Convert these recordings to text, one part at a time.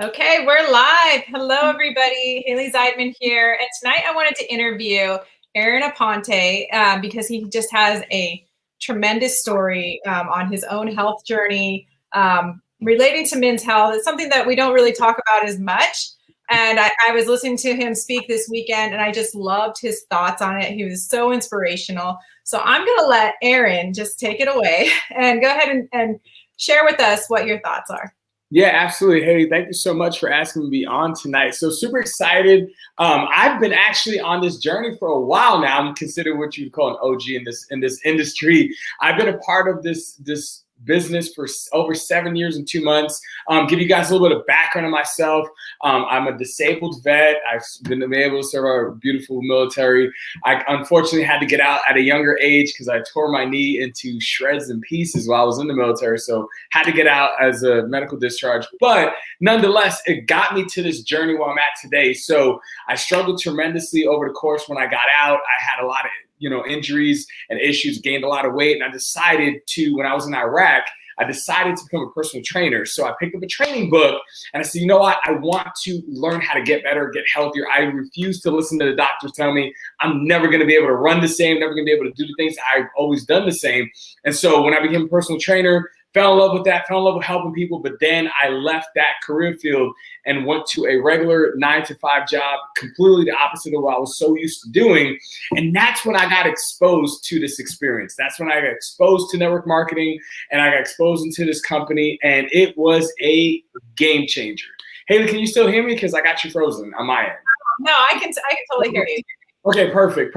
Okay, we're live. Hello, everybody. Haley Zeidman here. And tonight I wanted to interview Aaron Aponte because he just has a tremendous story on his own health journey relating to men's health. It's something that we don't really talk about as much. And I was listening to him speak this weekend, and I just loved his thoughts on it. He was so inspirational. So I'm going to let Aaron just take it away and go ahead and share with us what your thoughts are. Yeah, absolutely. Hey, thank you so much for asking me to be on tonight. So super excited. I've been actually on this journey for a while now. I'm considered what you'd call an OG in this industry. I've been a part of this business for over 7 years and 2 months. Give you guys a little bit of background on myself. I'm a disabled vet. I've been able to serve our beautiful military. I unfortunately had to get out at a younger age because I tore my knee into shreds and pieces while I was in the military. So had to get out as a medical discharge. But nonetheless, it got me to this journey where I'm at today. So I struggled tremendously over the course when I got out. I had a lot of injuries and issues, gained a lot of weight. And I decided to, when I was in Iraq, I decided to become a personal trainer. So I picked up a training book and I said, you know what? I want to learn how to get better, get healthier. I refuse to listen to the doctors tell me I'm never going to be able to run the same, never going to be able to do the things I've always done the same. And so when I became a personal trainer, fell in love with that, fell in love with helping people, but then I left that career field and went to a regular 9-to-5 job, completely the opposite of what I was so used to doing. And that's when I got exposed to this experience. That's when I got exposed to network marketing and I got exposed into this company, and it was a game changer. Haley, can you still hear me? Because I got you frozen on my end. No, I can totally hear you. Okay, perfect.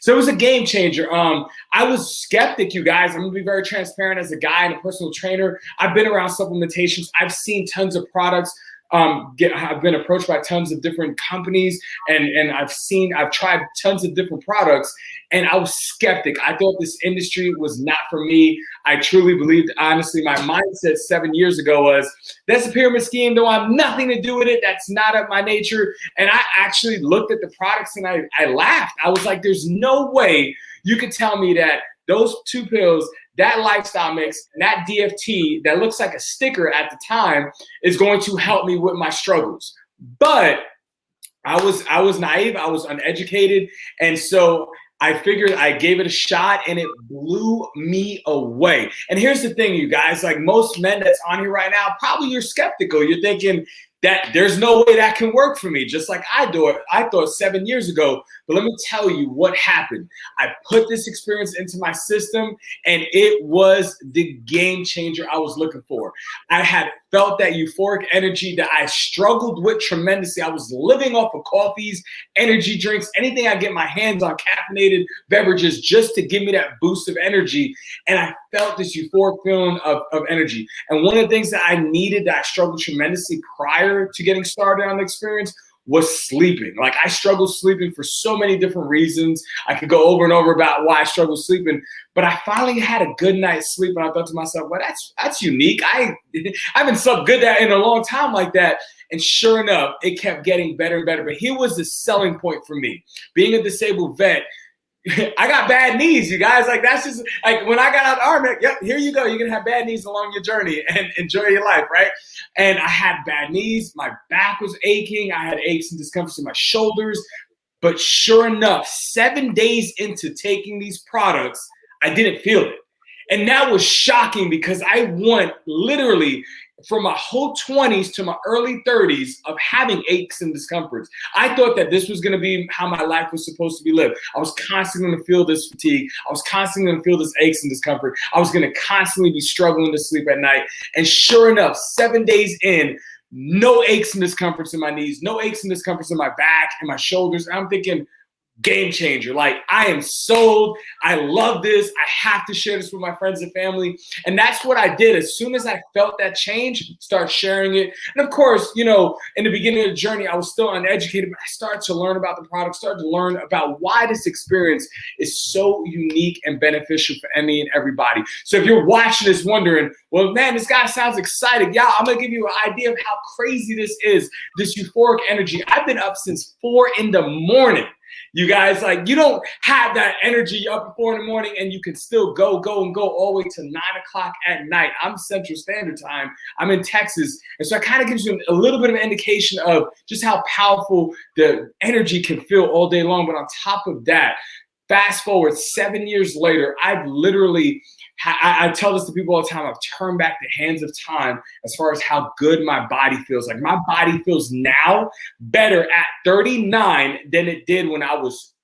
So it was a game changer. I was skeptic, you guys. I'm gonna be very transparent as a guy and a personal trainer. I've been around supplementations. I've seen tons of products. I've been approached by tons of different companies, and I've tried tons of different products, and I was skeptic. I thought this industry was not for me. I truly believed, honestly, my mindset 7 years ago was, that's a pyramid scheme, don't have nothing to do with it. That's not of my nature. And I actually looked at the products and I laughed. I was like, there's no way you could tell me that those 2 pills, that lifestyle mix, and that DFT that looks like a sticker at the time is going to help me with my struggles. But I was naive, I was uneducated, and so I figured I gave it a shot, and it blew me away. And here's the thing, you guys, like most men that's on here right now, probably you're skeptical. You're thinking that there's no way that can work for me, just like I thought 7 years ago. But let me tell you what happened. I put this experience into my system, and it was the game changer I was looking for. I had felt that euphoric energy that I struggled with tremendously. I was living off of coffees, energy drinks, anything I get my hands on, caffeinated beverages, just to give me that boost of energy. And I felt this euphoric feeling of energy. And one of the things that I needed, that I struggled tremendously prior to getting started on the experience, was sleeping. Like, I struggled sleeping for so many different reasons. I could go over and over about why I struggled sleeping, but I finally had a good night's sleep, and I thought to myself, well, that's unique. I haven't slept good in a long time like that. And sure enough, it kept getting better and better. But here was the selling point for me. Being a disabled vet, I got bad knees, you guys. Like, that's just like when I got out of the Army, yep, here you go. You're going to have bad knees along your journey and enjoy your life, right? And I had bad knees. My back was aching. I had aches and discomforts in my shoulders. But sure enough, 7 days into taking these products, I didn't feel it. And that was shocking, because I went literally from my whole 20s to my early 30s of having aches and discomforts. I thought that this was going to be how my life was supposed to be lived. I was constantly going to feel this fatigue. I was constantly going to feel this aches and discomfort. I was going to constantly be struggling to sleep at night. And sure enough, 7 days in, no aches and discomforts in my knees, no aches and discomforts in my back and my shoulders. And I'm thinking, game changer. Like, I am sold. I love this. I have to share this with my friends and family. And that's what I did. As soon as I felt that change, start sharing it. And of course, in the beginning of the journey, I was still uneducated, but I started to learn about the product, started to learn about why this experience is so unique and beneficial for any and everybody. So if you're watching this wondering, well, man, this guy sounds excited. Yeah, I'm going to give you an idea of how crazy this is, this euphoric energy. I've been up since 4 in the morning. You guys, like, you don't have that energy up at 4 in the morning and you can still go all the way to 9 o'clock at night. I'm Central Standard Time. I'm in Texas. And so it kind of gives you a little bit of an indication of just how powerful the energy can feel all day long. But on top of that, fast forward 7 years later, I've literally, I tell this to people all the time, I've turned back the hands of time as far as how good my body feels. Like, my body feels now better at 39 than it did when I was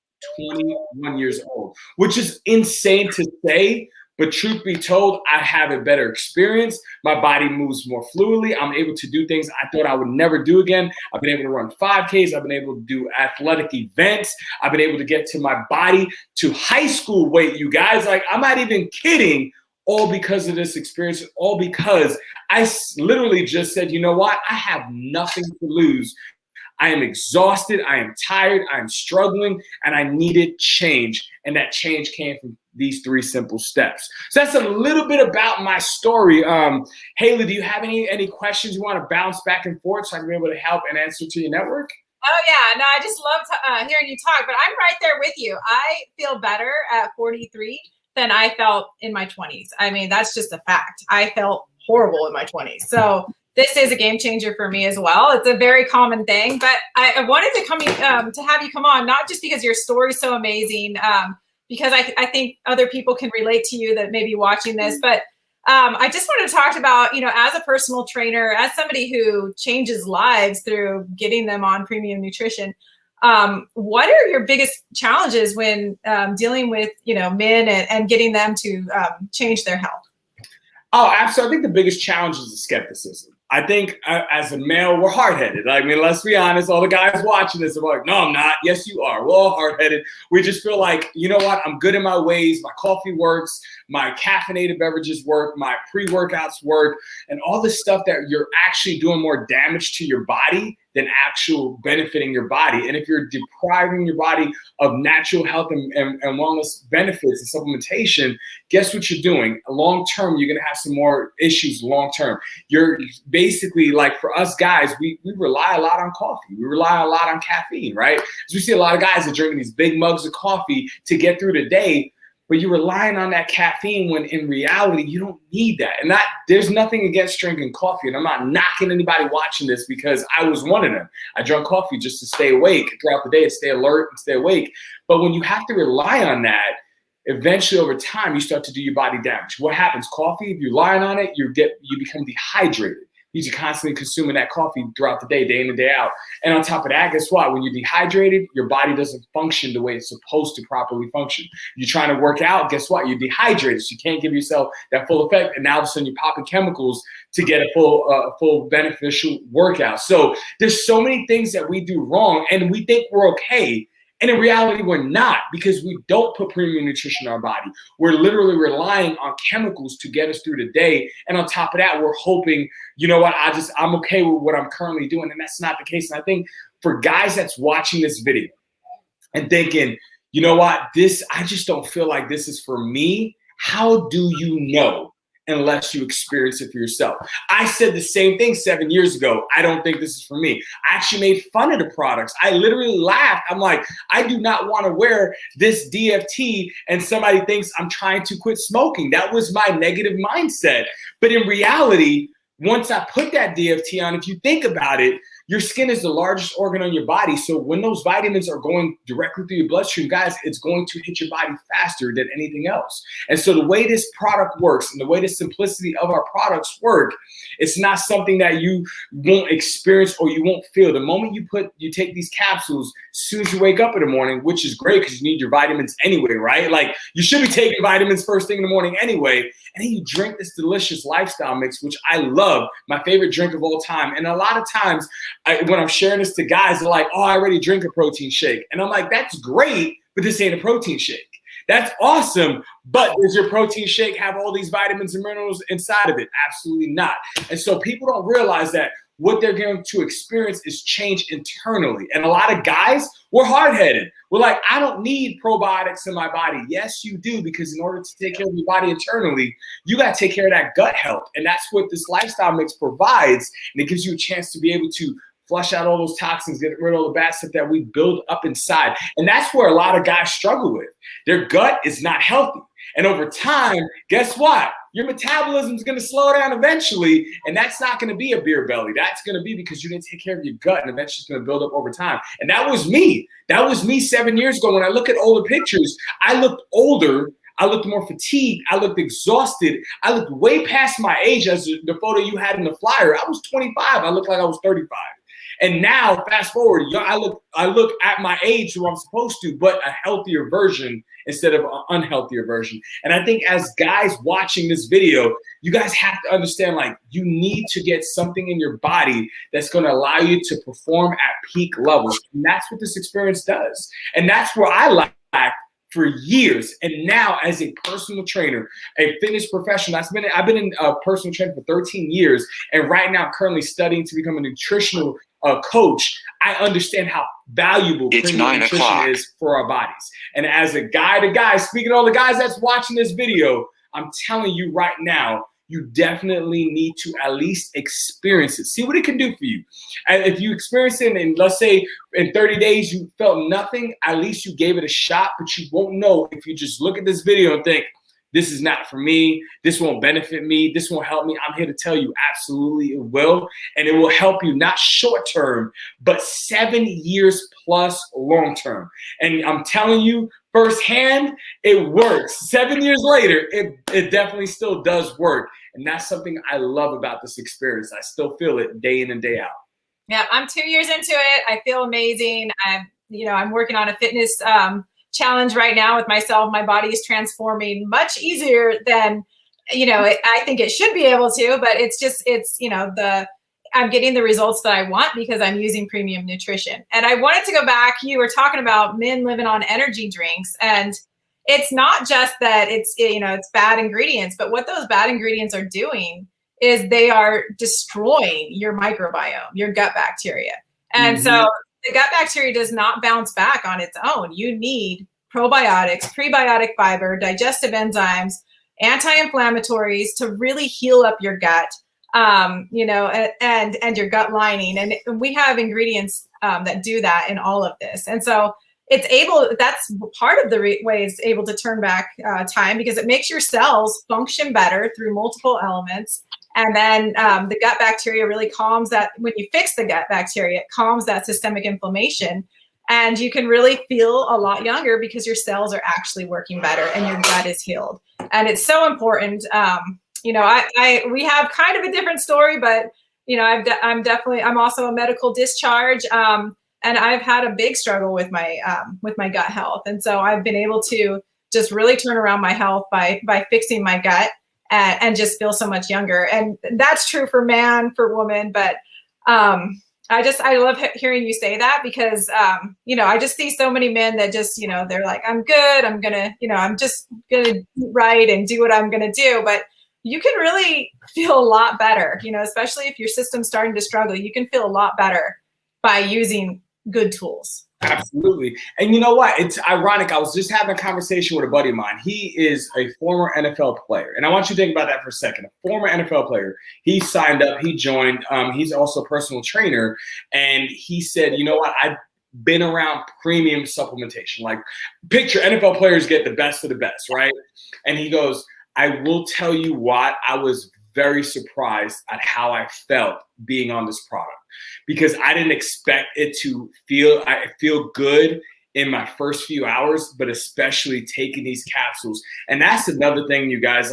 21 years old, which is insane to say. But truth be told, I have a better experience. My body moves more fluidly. I'm able to do things I thought I would never do again. I've been able to run 5Ks. I've been able to do athletic events. I've been able to get to my body to high school weight, you guys. Like, I'm not even kidding. All because of this experience, all because I literally just said, you know what? I have nothing to lose. I am exhausted. I am tired. I am struggling, and I needed change. And that change came from these 3 simple steps. So that's a little bit about my story. Haley, do you have any questions you want to bounce back and forth so I can be able to help and answer to your network? Oh yeah, no, I just love hearing you talk, but I'm right there with you. I feel better at 43 than I felt in my 20s. I mean, that's just a fact. I felt horrible in my 20s. So this is a game changer for me as well. It's a very common thing, but I wanted to have you come on, not just because your story's so amazing, because I think other people can relate to you that may be watching this, but I just wanted to talk about, as a personal trainer, as somebody who changes lives through getting them on premium nutrition, what are your biggest challenges when dealing with, men and getting them to change their health? Oh, absolutely. I think the biggest challenge is the skepticism. I think as a male, we're hard-headed. I mean, let's be honest. All the guys watching this are like, no, I'm not. Yes, you are. We're all hard-headed. We just feel like, you know what? I'm good in my ways. My coffee works. My caffeinated beverages work. My pre-workouts work. And all this stuff that you're actually doing more damage to your body than actual benefiting your body. And if you're depriving your body of natural health and wellness benefits and supplementation, guess what you're doing? Long term, you're gonna have some more issues long term. You're basically, like, for us guys, we rely a lot on coffee. We rely a lot on caffeine, right? So we see a lot of guys that drinking these big mugs of coffee to get through the day, but you're relying on that caffeine when in reality, you don't need that. And there's nothing against drinking coffee. And I'm not knocking anybody watching this, because I was one of them. I drank coffee just to stay awake throughout the day and stay alert and stay awake. But when you have to rely on that, eventually over time, you start to do your body damage. What happens? Coffee, if you're relying on it, you become dehydrated. You're constantly consuming that coffee throughout the day in and day out. And on top of that, guess what? When you're dehydrated, your body doesn't function the way it's supposed to properly function. You're trying to work out, guess what? You're dehydrated, so you can't give yourself that full effect. And now all of a sudden you're popping chemicals to get a full beneficial workout. So there's so many things that we do wrong, and we think we're okay. And in reality, we're not, because we don't put premium nutrition in our body. We're literally relying on chemicals to get us through the day. And on top of that, we're hoping, you know what, I'm okay with what I'm currently doing. And that's not the case. And I think for guys that's watching this video and thinking, you know what, I just don't feel like this is for me. How do you know unless you experience it for yourself? I said the same thing 7 years ago. I don't think this is for me. I actually made fun of the products. I literally laughed. I'm like, I do not want to wear this DFT and somebody thinks I'm trying to quit smoking. That was my negative mindset. But in reality, once I put that DFT on, if you think about it, your skin is the largest organ on your body. So when those vitamins are going directly through your bloodstream, guys, it's going to hit your body faster than anything else. And so the way this product works and the way the simplicity of our products work, it's not something that you won't experience or you won't feel. The moment you take these capsules, as soon as you wake up in the morning, which is great because you need your vitamins anyway, right? Like, you should be taking vitamins first thing in the morning anyway. And then you drink this delicious lifestyle mix, which I love, my favorite drink of all time. And a lot of times, when I'm sharing this to guys, they're like, oh, I already drink a protein shake. And I'm like, that's great, but this ain't a protein shake. That's awesome, but does your protein shake have all these vitamins and minerals inside of it? Absolutely not. And so people don't realize that what they're going to experience is change internally. And a lot of guys, we're hard-headed. We're like, I don't need probiotics in my body. Yes, you do, because in order to take care of your body internally, you got to take care of that gut health. And that's what this lifestyle mix provides. And it gives you a chance to be able to flush out all those toxins, get rid of all the bad stuff that we build up inside. And that's where a lot of guys struggle with. Their gut is not healthy. And over time, guess what? Your metabolism is going to slow down eventually, and that's not going to be a beer belly. That's going to be because you didn't take care of your gut, and eventually it's going to build up over time. And that was me. That was me 7 years ago. When I look at older pictures, I looked older. I looked more fatigued. I looked exhausted. I looked way past my age. As the photo you had in the flyer, I was 25. I looked like I was 35. And now, fast forward, I look at my age who I'm supposed to, but a healthier version instead of an unhealthier version. And I think as guys watching this video, you guys have to understand, like, you need to get something in your body that's going to allow you to perform at peak levels. And that's what this experience does. And that's where I lacked for years. And now, as a personal trainer, a fitness professional, I've been a personal trainer for 13 years. And right now, I'm currently studying to become a nutritional coach. I understand how valuable nutrition is for our bodies. And as a guy to guy, speaking to all the guys that's watching this video, I'm telling you right now, you definitely need to at least experience it. See what it can do for you. And if you experience it, and let's say in 30 days you felt nothing, at least you gave it a shot, but you won't know if you just look at this video and think, this is not for me, this won't benefit me, this won't help me. I'm here to tell you absolutely it will. And it will help you not short term, but 7 years plus long term. And I'm telling you firsthand, it works. 7 years later, it definitely still does work. And that's something I love about this experience. I still feel it day in and day out. Yeah, I'm 2 years into it. I feel amazing. I'm working on a fitness challenge right now with myself. My body is transforming much easier than, I think it should be able to, but I'm getting the results that I want because I'm using premium nutrition. And I wanted to go back. You were talking about men living on energy drinks, and it's not just that it's bad ingredients, but what those bad ingredients are doing is they are destroying your microbiome, your gut bacteria. And so the gut bacteria does not bounce back on its own. You need probiotics, prebiotic fiber, digestive enzymes, anti-inflammatories to really heal up your gut, and your gut lining. And we have ingredients that do that in all of this. And so that's part of the way it's able to turn back time, because it makes your cells function better through multiple elements. And then the gut bacteria really calms that. When you fix the gut bacteria, it calms that systemic inflammation. And you can really feel a lot younger because your cells are actually working better and your gut is healed. And it's so important. We have kind of a different story, but I'm also a medical discharge. And I've had a big struggle with my gut health. And so I've been able to just really turn around my health by fixing my gut and just feel so much younger. And that's true for man, for woman. But I love hearing you say that, because, I just see so many men that just, they're like, I'm good. I'm just going to eat right and do what I'm going to do. But you can really feel a lot better, especially if your system's starting to struggle. You can feel a lot better by using good tools. Absolutely. And you know what? It's ironic. I was just having a conversation with a buddy of mine. He is a former NFL player. And I want you to think about that for a second. A former NFL player. He signed up. He joined. He's also a personal trainer. And he said, you know what? I've been around premium supplementation. Like, picture NFL players get the best of the best, right? And he goes, I will tell you what, I was very surprised at how I felt being on this product, because I didn't expect it to feel good in my first few hours, but especially taking these capsules. And that's another thing, you guys,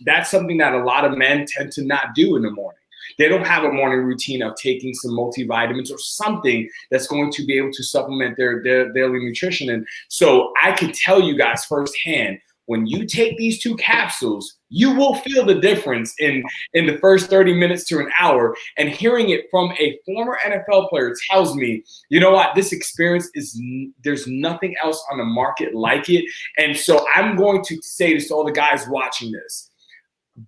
that's something that a lot of men tend to not do in the morning. They don't have a morning routine of taking some multivitamins or something that's going to be able to supplement their daily nutrition. And so I can tell you guys firsthand, when you take these 2 capsules, you will feel the difference in the first 30 minutes to an hour. And hearing it from a former NFL player tells me, you know what, this experience there's nothing else on the market like it. And so I'm going to say this to all the guys watching this.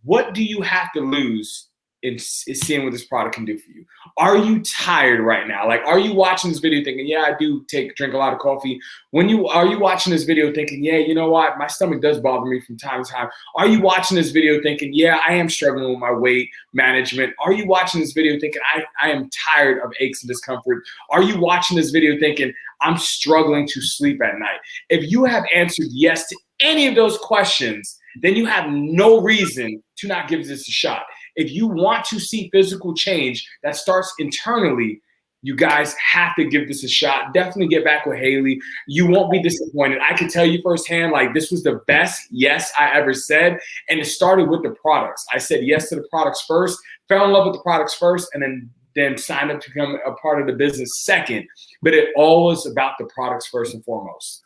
What do you have to lose in seeing what this product can do for you. Are you tired right now? Like, are you watching this video thinking, yeah, I do drink a lot of coffee? Are you watching this video thinking, yeah, you know what, my stomach does bother me from time to time? Are you watching this video thinking, yeah, I am struggling with my weight management? Are you watching this video thinking, I am tired of aches and discomfort? Are you watching this video thinking, I'm struggling to sleep at night? If you have answered yes to any of those questions, then you have no reason to not give this a shot. If you want to see physical change that starts internally, you guys have to give this a shot. Definitely get back with Haley. You won't be disappointed. I can tell you firsthand, like, this was the best yes I ever said. And it started with the products. I said yes to the products first, fell in love with the products first, and then signed up to become a part of the business second. But it all was about the products first and foremost.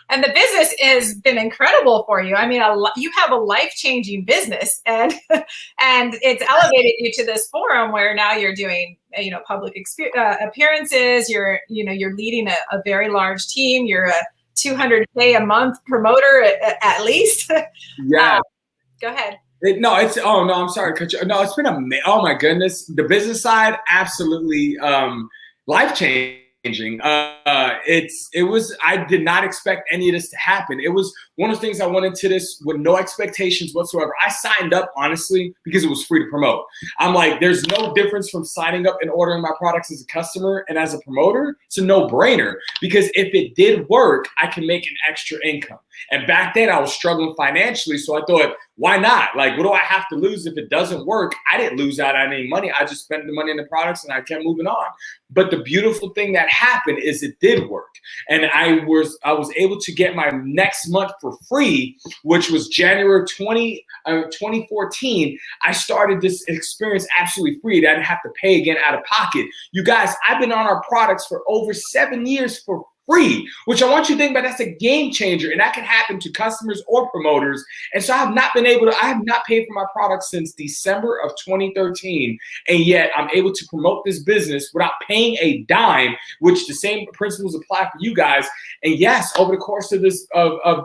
And the business has been incredible for you. I mean, you have a life-changing business, and it's elevated you to this forum where now you're doing, public appearances. You're leading a very large team. You're a 200K a month promoter at least. Yeah. Go ahead. I'm sorry. No, it's been oh my goodness. The business side, absolutely life-changing. I did not expect any of this to happen. It was one of the things I went into this with no expectations whatsoever. I signed up, honestly, because it was free to promote. I'm like, there's no difference from signing up and ordering my products as a customer and as a promoter. It's a no-brainer, because if it did work, I can make an extra income. And back then I was struggling financially. So I thought, why not? Like, what do I have to lose if it doesn't work? I didn't lose out on any money. I just spent the money in the products and I kept moving on. But the beautiful thing that happened is it did work. And I was able to get my next month for free, which was January 2014. I started this experience absolutely free. I didn't have to pay again out of pocket. You guys, I've been on our products for over 7 years for free, which I want you to think about. That's a game changer, and that can happen to customers or promoters. And so I have not paid for my products since December of 2013, and yet I'm able to promote this business without paying a dime, which the same principles apply for you guys. And yes, over the course of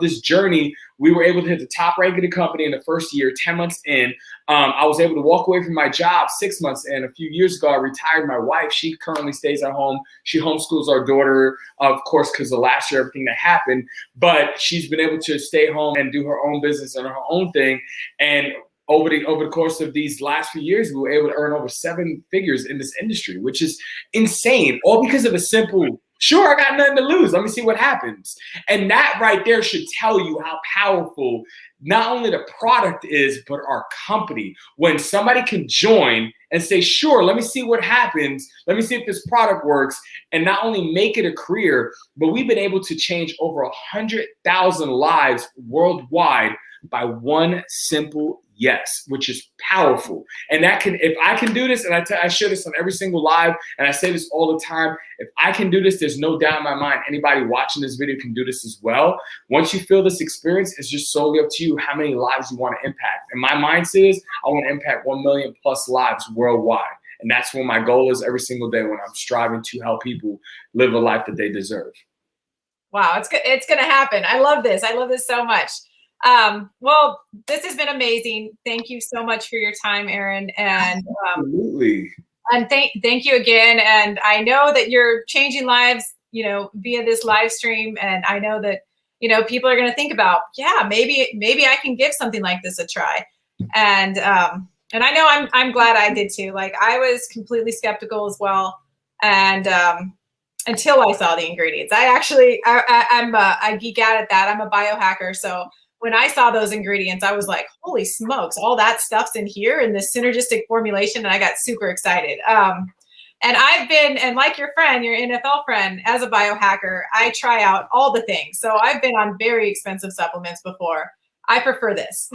this journey, we were able to hit the top rank of the company in the first year, 10 months in. I was able to walk away from my job 6 months in. A few years ago, I retired my wife. She currently stays at home. She homeschools our daughter, of course, because of last year, everything that happened. But she's been able to stay home and do her own business and her own thing. And over the course of these last few years, we were able to earn over 7 figures in this industry, which is insane, all because of a simple, sure, I got nothing to lose, let me see what happens. And that right there should tell you how powerful not only the product is, but our company. When somebody can join and say, sure, let me see what happens, let me see if this product works, and not only make it a career, but we've been able to change over 100,000 lives worldwide by one simple yes, which is powerful. And that can, if I can do this, and I share this on every single live, and I say this all the time, if I can do this, there's no doubt in my mind anybody watching this video can do this as well. Once you feel this experience, it's just solely up to you how many lives you want to impact. And my mindset is I want to impact 1 million plus lives worldwide. And that's what my goal is every single day when I'm striving to help people live a life that they deserve. Wow, it's going to happen. I love this. I love this so much. Well, this has been amazing. Thank you so much for your time, Aaron. And absolutely. And thank you again. And I know that you're changing lives, via this live stream. And I know that, people are going to think about, yeah, maybe I can give something like this a try. And I know I'm glad I did too. Like, I was completely skeptical as well. And until I saw the ingredients, I geek out at that. I'm a biohacker. So when I saw those ingredients, I was like, holy smokes, all that stuff's in here in this synergistic formulation. And I got super excited. And I've been, and like your friend, your NFL friend, as a biohacker, I try out all the things. So I've been on very expensive supplements before. I prefer this.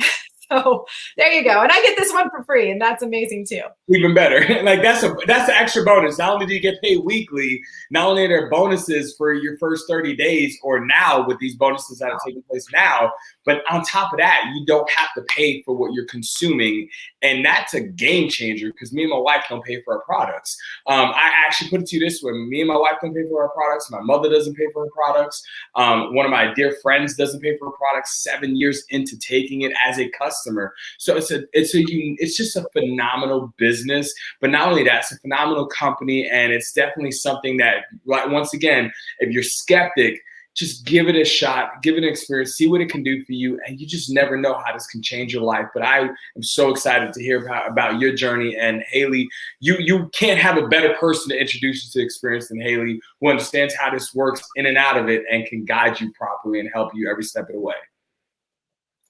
So there you go. And I get this one for free, and that's amazing too. Even better. Like, that's the extra bonus. Not only do you get paid weekly, not only are there bonuses for your first 30 days or now with these bonuses that are taking place now, but on top of that, you don't have to pay for what you're consuming. And that's a game changer, because me and my wife don't pay for our products. I actually put it to you this way. Me and my wife don't pay for our products. My mother doesn't pay for her products. One of my dear friends doesn't pay for her products 7 years into taking it as a customer. customer. So it's just a phenomenal business, but not only that, it's a phenomenal company, and it's definitely something that, like, once again, if you're skeptic, just give it a shot, give it an experience, see what it can do for you, and you just never know how this can change your life. But I am so excited to hear about your journey. And Haley, you can't have a better person to introduce you to the experience than Haley, who understands how this works in and out of it and can guide you properly and help you every step of the way.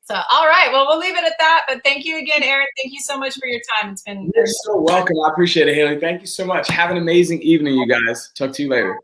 So, all right, well, we'll leave it at that. But thank you again, Aaron. Thank you so much for your time. It's been You're so welcome. I appreciate it, Haley. Thank you so much. Have an amazing evening, you guys. Talk to you later.